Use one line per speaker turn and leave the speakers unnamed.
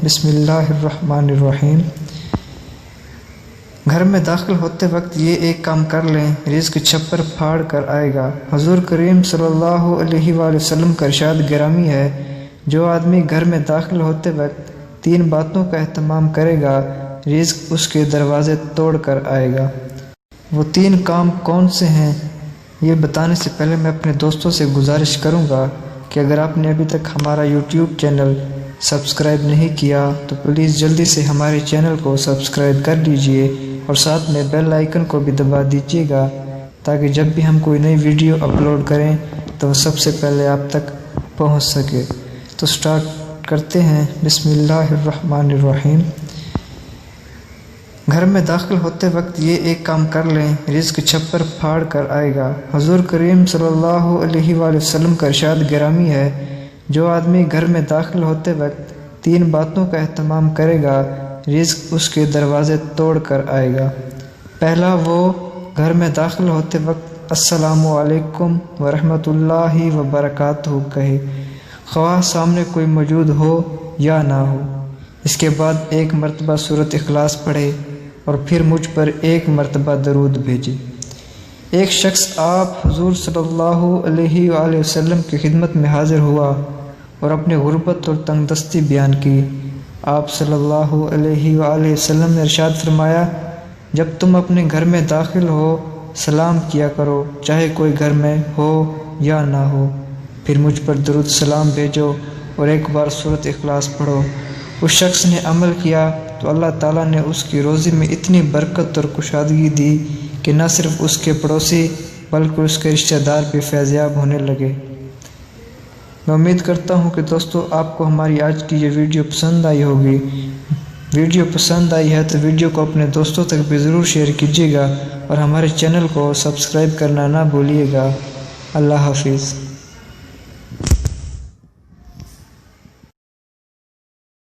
بسم اللہ الرحمن الرحیم۔ گھر میں داخل ہوتے وقت یہ ایک کام کر لیں، رزق چھپر پھاڑ کر آئے گا۔ حضور کریم صلی اللہ علیہ وآلہ وسلم کا ارشاد گرامی ہے، جو آدمی گھر میں داخل ہوتے وقت 3 باتوں کا اہتمام کرے گا، رزق اس کے دروازے توڑ کر آئے گا۔ وہ 3 کام کون سے ہیں، یہ بتانے سے پہلے میں اپنے دوستوں سے گزارش کروں گا کہ اگر آپ نے ابھی تک ہمارا یوٹیوب چینل سبسکرائب نہیں کیا تو پلیز جلدی سے ہمارے چینل کو سبسکرائب کر لیجئے اور ساتھ میں بیل آئیکن کو بھی دبا دیجئے گا تاکہ جب بھی ہم کوئی نئی ویڈیو اپلوڈ کریں تو وہ سب سے پہلے آپ تک پہنچ سکے۔ تو سٹارٹ کرتے ہیں۔ بسم اللہ الرحمن الرحیم۔ گھر میں داخل ہوتے وقت یہ ایک کام کر لیں، رزق چھپر پھاڑ کر آئے گا۔ حضور کریم صلی اللہ علیہ وآلہ وسلم کا ارشاد گرامی ہے، جو آدمی گھر میں داخل ہوتے وقت 3 باتوں کا اہتمام کرے گا، رزق اس کے دروازے توڑ کر آئے گا۔ پہلا، وہ گھر میں داخل ہوتے وقت السلام علیکم ورحمۃ اللہ وبرکاتہ کہے، خواہ سامنے کوئی موجود ہو یا نہ ہو۔ اس کے بعد 1 مرتبہ سورۃ اخلاص پڑھے اور پھر مجھ پر 1 مرتبہ درود بھیجے۔ ایک شخص آپ حضور صلی اللہ علیہ وآلہ وسلم کی خدمت میں حاضر ہوا اور اپنی غربت اور تنگ دستی بیان کی۔ آپ صلی اللہ علیہ وآلہ وسلم نے ارشاد فرمایا، جب تم اپنے گھر میں داخل ہو سلام کیا کرو، چاہے کوئی گھر میں ہو یا نہ ہو، پھر مجھ پر درود سلام بھیجو اور 1 بار سورۃ اخلاص پڑھو۔ اس شخص نے عمل کیا تو اللہ تعالیٰ نے اس کی روزی میں اتنی برکت اور کشادگی دی کہ نہ صرف اس کے پڑوسی بلکہ اس کے رشتہ دار بھی فیضیاب ہونے لگے۔ میں امید کرتا ہوں کہ دوستو آپ کو ہماری آج کی یہ ویڈیو پسند آئی ہوگی۔ ویڈیو پسند آئی ہے تو ویڈیو کو اپنے دوستوں تک بھی ضرور شیئر کیجیے گا اور ہمارے چینل کو سبسکرائب کرنا نہ بھولیے گا۔ اللہ حافظ۔